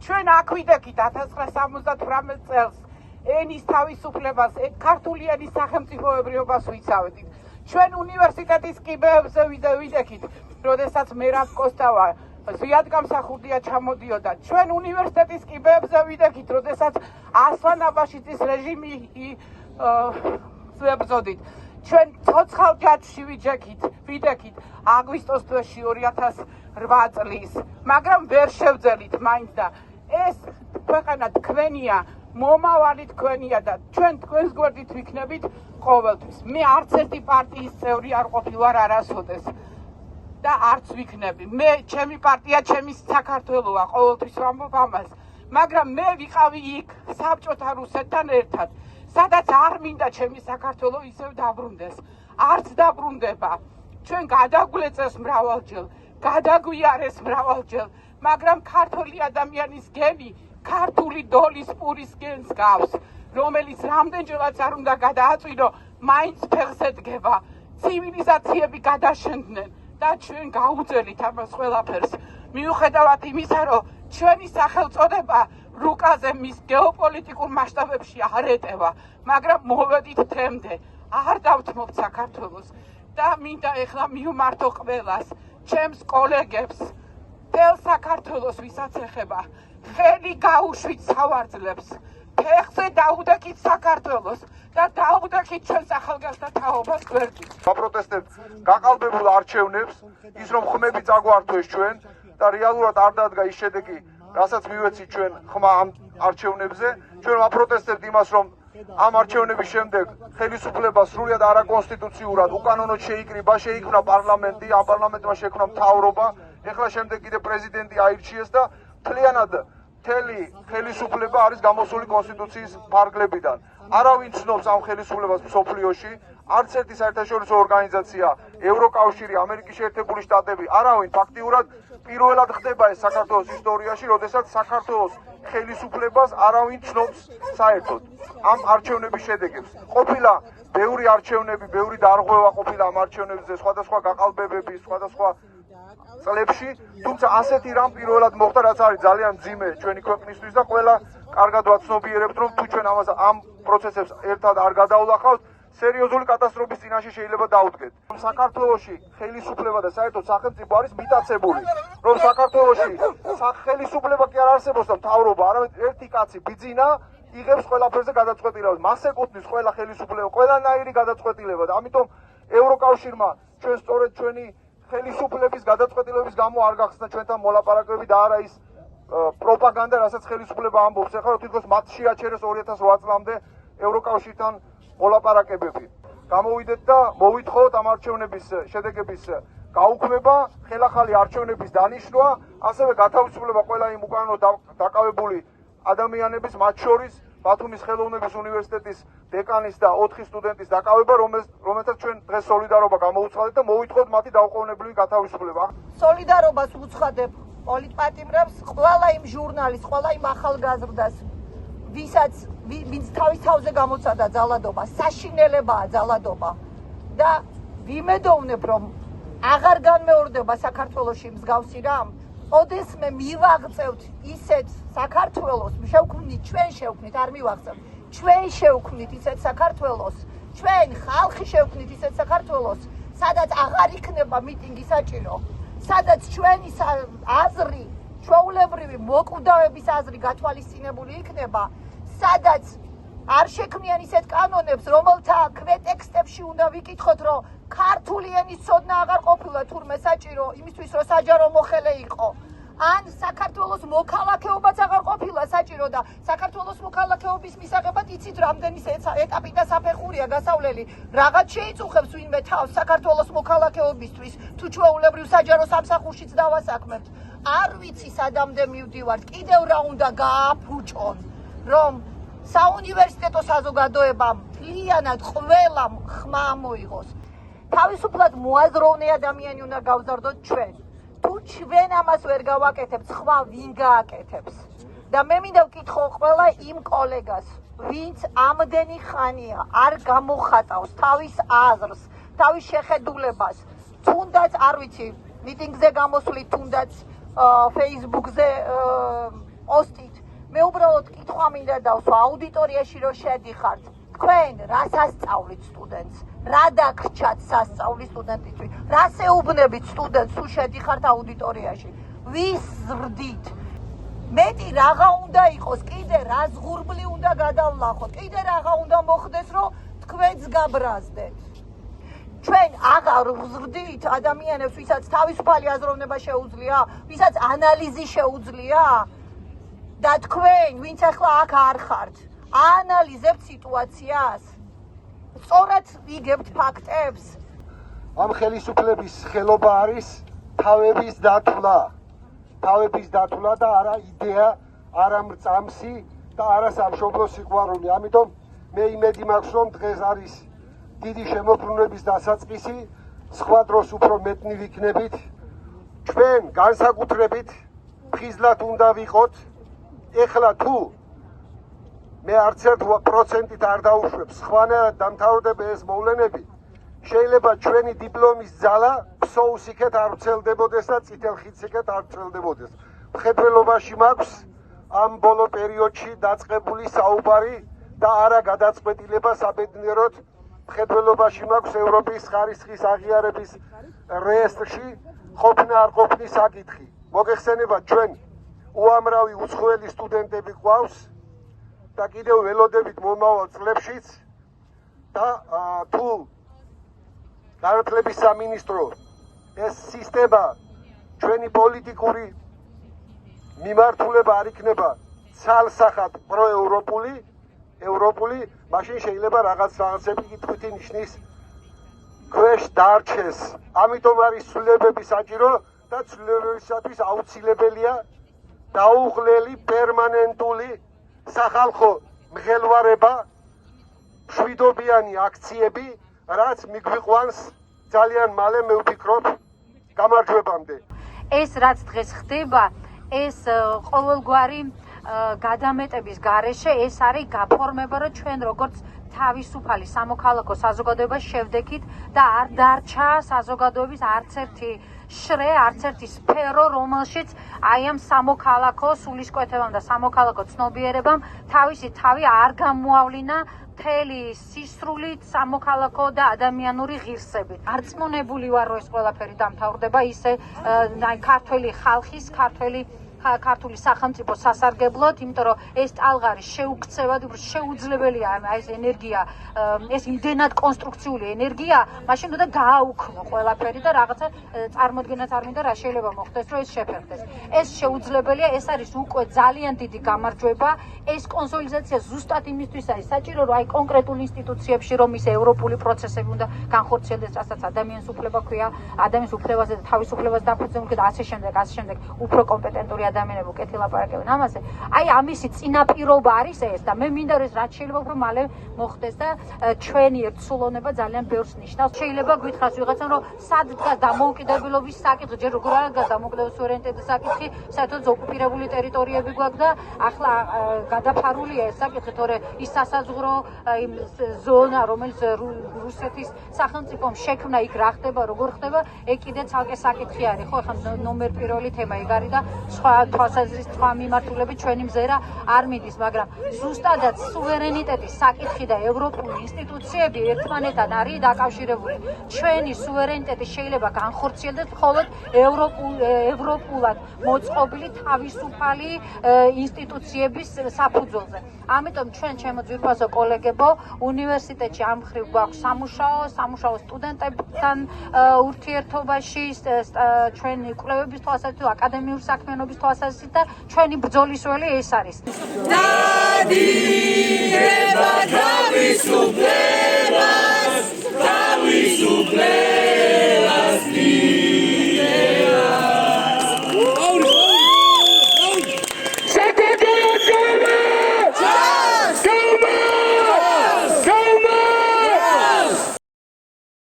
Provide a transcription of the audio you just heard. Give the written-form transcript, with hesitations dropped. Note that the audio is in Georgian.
ჩვენ აქ ვიდექით 1978 წელს ენის თავისუფლებას, ქართული ენის სახელმწიფოებრიობას ვიცავდით. ჩვენ უნივერსიტეტის კიბეებზე ვიდექით, როდესაც მერაბ კოსტავა ზვიადგამსახურდია ჩამოდიოდა. ჩვენ უნივერსიტეტის კიბეებზე ვიდექით, როდესაც ასლან აბაშიძის რეჟიმი ვებრძოდით. ჩვენ ცოცხალ ჯაჭვში ვიდექით აგვისტოს თვეში 2008 წლის, მაგრამ ვერ შევძელით მაინც და ეს ქვეყანა თქვენია, მომავალი თქვენია და ჩვენ თქვენს გვერდით ვიქნებით ყოველთვის. მე არც ერთი პარტიის წევრი არ ყოფილვარ არასოდეს და არც ვიქნები. მე ჩემი პარტია ჩემი საქართველოა, ყოველთვის ვამბობ ამას, მაგრამ მე ვიყავი იქ საბჭოთა რუსეთთან ერთად, სადაც არ მინდა ჩემი საქართველო ისევ დაბრუნდეს. არც დაბრუნდება. ჩვენ გადაგვეწეს მრავალჯერ, გადაგვიარეს მრავალჯერ, მაგრამ ქართული ადამიანის გენი ქართული დოლის პურის გენს გავს, რომელიც რამდენჯერაც არ უნდა გადააწვინო, მაინც ფეხზე დგება. ცივილიზაციები გადაშენდნენ და ჩვენ გაუძელით ამას ყველაფერს. მიუხედავად იმისა, რომ ჩვენი სახელწოდება რუკაზე მის გეოპოლიტიკურ მასშტაბებში არ ეტევა, მაგრამ მოვედით თემდე, არ დავთმობთ საქართველოს და მინდა ეხლა მივმართო ყველას, ჩემს კოლეგებს, მთელ საქართველოს ვისაც ეხება, ხელი გაუშვით სავარძლებს, ფეხზე დაუდექით საქართველოს და დაუდექით ჩვენს ახალგაზრდა თაობას გვერდით. ვაპროტესტებთ გაყალბებულ არჩევნებს, ის რომ ხმები წაგვართვეს ჩვენ და რეალურად არ დადგა ის შედეგი, რასაც მივეცით ჩვენ ხმა ამ არჩევნებზე. ჩვენ ვაპროტესტებთ იმას, რომ ამ არჩევნების შემდეგ ხელისუფლება სრულიად არაკონსტიტუციურად უკანონოდ შეიქმნა პარლამენტი, ამ პარლამენტმა შექმნა მთავრობა, ეხლა შემდეგ კიდე პრეზიდენტი აირჩიეს და მთლიანად მთელი ხელისუფლება არის გამოსული კონსტიტუციის ფარგლებიდან. არავინ ცნობს ამ ხელისუფლებას მსოფლიოში, არც ერთი საერთაშორისო ორგანიზაცია, ევროკავშირი, ამერიკის შეერთებული შტატები, არავინ ფაქტიურად პირველად ხდება ეს საქართველოს ისტორიაში, როდესაც საქართველოს ხელისუფლებას არავინ ცნობს საერთოდ ამ არჩევნების შედეგებს. ყოფილა ბევრი არჩევნები, ბევრი დარღვევა ყოფილა ამ არჩევნებზე, სხვადასხვა გაყალბებები, სხვადასხვა წლებში, თუმცა ასეთი რამ პირველად მოხდა, რაც არის ძალიან მძიმე ჩვენი ქვეყნისთვის და ყველა კარგად ვაცნობიერებთ, რომ თუ ჩვენ ამ პროცესებს ერთად არ გადავლახავთ, სერიოზული კატასტროფის წინაშე შეიძლება დაუდგეთ. საქართველოში ხელისუფლება და საერთოდ სახელმწიფო არის მიტაცებული, რომ საქართველოში ხელისუფლება კი არ არსებობს და მთავრობა, არამედ ერთი კაცი ბიძინა იღებს ყველაფერზე გადაწყვეტილებას. მას ეკუთვნის ყველა ხელისუფლება, ყველანაირი გადაწყვეტილება და ამიტომ ევროკავშირმა ჩვენ სწორედ ჩვენი ხელისუფლების გადაწყვეტილების გამო არ გახსნა ჩვენთან მოლაპარაკებები და არა ის პროპაგანდა, რასაც ხელისუფლება ამბობს. ეხლა რომ თითქოს მათ შეაჩერეს 2008 წლამდე ევროკავშირთან მოლაპარაკებები. გამოვიდეთ და მოვითხოვოთ ამ არჩევნების შედეგების გაუქმება, ხელახალი არჩევნების დანიშნვა, ასევე გათავისუფლება ყველა იმ უკანონოდ დაკავებული ადამიანების, მათ შორის ბათუმის ხელოვნების უნივერსიტეტის დეკანის და 4 სტუდენტის დაკავება, რომელთაც ჩვენ დღეს სოლიდარობა გამოუცხადეთ და მოვითხოვთ მათი დაუყოვნებლივი გათავისუფლება. სოლიდარობას უცხადებ პოლიტპატიმრებს, ყველა იმ ჟურნალისტს, ყველა იმ ახალგაზრდას, ვინც თავის თავზე გამოცადა ძალადობა, საშინელებაა ძალადობა და ვიმედოვნებ, რომ აღარ განმეორდება საქართველოში მსგავსი რამ. ოდესმე მივაღწევთ ისეთ საქართველოს, ჩვენ შევქმნით, არ მივაღწევთ, ჩვენ შევქმნით ისეთ საქართველოს, ჩვენ ხალხი შევქმნით ისეთ საქართველოს, სადაც აღარ იქნება მიტინგი საჭირო, სადაც ჩვენი აზრი, ჩვეულებრივი მოკვდავების აზრი გათვალისწინებული იქნება, სადაც არ შექმნიან ისეთ კანონებს, რომელთა ქვეტექსტებში უნდა ვიკითხოთ, რომ ქართული ენის ცოდნა აღარ ყოფილა თურმე საჭირო იმისთვის, რომ საჯარო მოხელე იყო. ან საქართველოს მოქალაქეობაც აღარ ყოფილა საჭირო და საქართველოს მოქალაქეობის მისაღებად იცით რამდენი ეტაპი და საფეხურია გასავლელი. რაღაც შეიწუხებს ვინმე თავს საქართველოს მოქალაქეობისთვის, თუ ჩვეულებრივ საჯარო სამსახურშიც დავასაქმებთ. არ ვიცი სადამდე მივდივართ, კიდევ რა უნდა გააფუჭონ, რომ საუნივერსიტეტო საზოგადოებამ მთლიანად ყველამ ხმა მოიღოს. თავისუფლად მოაზროვნე ადამიანი უნდა გავზარდოთ ჩვენ. თუ ჩვენ ამას ვერ გავაკეთებთ, სხვა ვინ გააკეთებს? და მე მინდა ვკითხო ყველა იმ კოლეგას, ვინც ამდენი ხანია არ გამოხატავს თავის აზრს, თავის შეხედულებას, თუნდაც არ ვიცი, მიტინგზე გამოსვლით, თუნდაც Facebook-ზე პოსტით. მე უბრალოდ კითხვა მინდა დავსვა აუდიტორიაში რომ შედიხართ. თქვენ რას ასწავლით სტუდენტს? რა დაგრჩათ სასწავლის სტუდენტისთვის? რას ეუბნებით სტუდენტს თუ შედიხართ აუდიტორიაში? ვის ზრდით? მეტი რაღაცა უნდა იყოს, კიდე რა ზღურბლი უნდა გადავლახოთ, კიდე რაღაცა უნდა მოხდეს, რომ თქვენც გაბრაზდეთ. ჩვენ აღარ ვზრდით ადამიანებს, ვისაც თავისუფალი აზროვნება შეუძლია, ვისაც ანალიზი შეუძლია? და თქვენ, ვინც ახლა აქ არ ხართ, აანალიზებთ სიტუაციას? სწორად იგებთ ფაქტებს? ამ ხელისუფლების ხელობა არის თავების დათვლა. თავების დათვლა და არა იდეა, არა მრწამსი და არა სამშობლო სიყვარული. ამიტომ მე იმედი მაქვს, რომ დღეს არის დიდი შემოbrunების დასაწყისი, სხვა დროს უფრო მეტნი ვიქნებით. ჩვენ განსაკუთრებით ფხიზლად უნდა ვიყოთ. ეხლა თუ მე არც ერთ პროცენტით არ დაუშვებ სხვანაირად დამთავრდება ეს მოვლენები, შეიძლება ჩვენი დიპლომის ძალა ფსოუსიქეთ არ ვრცელდებოდეს და წითელ ხიდსიქეთ არ ვრცელდებოდეს. მხედველობაში მაქვს ამ ბოლო პერიოდში დაწყებული საუბარი და არა გადაწყვეტილება საბედნიეროდ. მხედველობაში მაქვს ევროპის ხარისხის აღიარების რეესტრში ყოფნა არ ყოფნის საკითხი. მოგეხსენებათ, ჩვენ უამრავი უცხოელი სტუდენტები გვყავს და კიდევ ველოდებით მომავალ წლებშიც და თუ განათლების სამინისტრო ეს სისტემა ჩვენი პოლიტიკური მიმართულება არ იქნება ცალსახად პროევროპული, მაშინ შეიძლება რაღაცები კითხვითი ნიშნის ქვეშ დარჩეს. ამიტომ არის ცვლილებები საჭირო და ცვლილებებისათვის აუცილებელია დაუღლელი პერმანენტული სახალხო მღელვარება, მშვიდობიანი აქციები, რაც მიგვიყვანს ძალიან მალე, მე ვფიქრობ, გამარჯვებამდე. ეს რაც დღეს ხდება, ეს ყოველგვარი გადამეტების გარეშე ეს არის გაფორმება, რომ ჩვენ როგორც თავისუფალი სამოქალაქო საზოგადოება შევდექით და არ დარჩა საზოგადოების არც ერთი შრე, არც ერთი სფერო, რომელშიც აი ამ სამოქალაქო სულისკვეთებამ და სამოქალაქო ცნობიერებამ თავისი თავი არ გამოავლინა მთელი სისრულით სამოქალაქო და ადამიანური ღირსებით. არწმუნებული ვარ, რომ ეს ყველაფერი დამთავრდება ისე ქართველი ხალხის, ქართული სახელმწიფო სასარგებლოდ, იმიტომ რომ ეს ტალღარი შეუქცევად შეუძლებელია ეს ენერგია, ეს იმდენად კონსტრუქციული ენერგია, მაშინ უნდა გააუქმო ყველაფერი და რაღაცა წარმოდგენაც არ მინდა რა შეიძლება მოხდეს, რომ ეს შეფერხდეს. ეს შეუძლებელია, ეს არის უკვე ძალიან დიდი გამარჯვება. ეს კონსოლიდაცია ზუსტად იმისთვის არის საჭირო, რომ აი კონკრეტულ ინსტიტუციებში რომ ის ევროპული პროცესები უნდა განხორციელდეს, რასაც ადამიანის უფლება ქვია, ადამიანის უფლებაზე და თავისუფლებას დაფუძნებული და ასე შემდეგ, უფრო კომპეტენტური ადამიანები უკეთ ელაპარაკებენ ამაზე. აი ამისი წინაპირობა არის ეს და მე მინდა რომ ეს რაც შეიძლება უფრო მალე მოხდეს და ჩვენი ერთსულოვნება ძალიან ბევრს ნიშნავს. შეიძლება გითხრას ვიღაცამ რომ სად დგას დამოუკიდებლობის საკითხი, ჯერ როგორ არ დგას დამოუკიდებლობის სუვერენიტეტის საკითხი, საერთოდ ოკუპირებული ტერიტორიები გვაქვს და ახლა გადაფარულია ეს საკითხი, თორე ის სასაზღვრო ზონა, რომელიც რუსეთის სახელმწიფომ შექმნა, იქ რა ხდება, როგორ ხდება, ეგ კიდე ცალკე საკითხი არის, ხო, ახლა ნომერ პირველი თემა ეგ არის და სხვა თვალსაზრისით სხვა მიმართულებით ჩვენი მზერა არ მიდის, მაგრამ ზუსტადად სუვერენიტეტის საკითხი და ევროპული ინსტიტუციები ერთმანეთთან არის დაკავშირებული. ჩვენი სუვერენიტეტი შეიძლება განხორციელდეს მხოლოდ ევროპულად მოწყობილი თავისუფალი ინსტიტუციების საფუძველზე. ამიტომ ჩვენ ჩემო ძვირფასო კოლეგებო, უნივერსიტეტში ამ მხრივ გვაქვს სამუშაო სტუდენტებთან ურთიერთობაში, ჩვენი კვლევების თვალსაზრისით, აკადემიური საქმიანობის თვალსაზრისით და ჩვენი ბრძოლის ველი ეს არის. დავიდება თავისუფლებას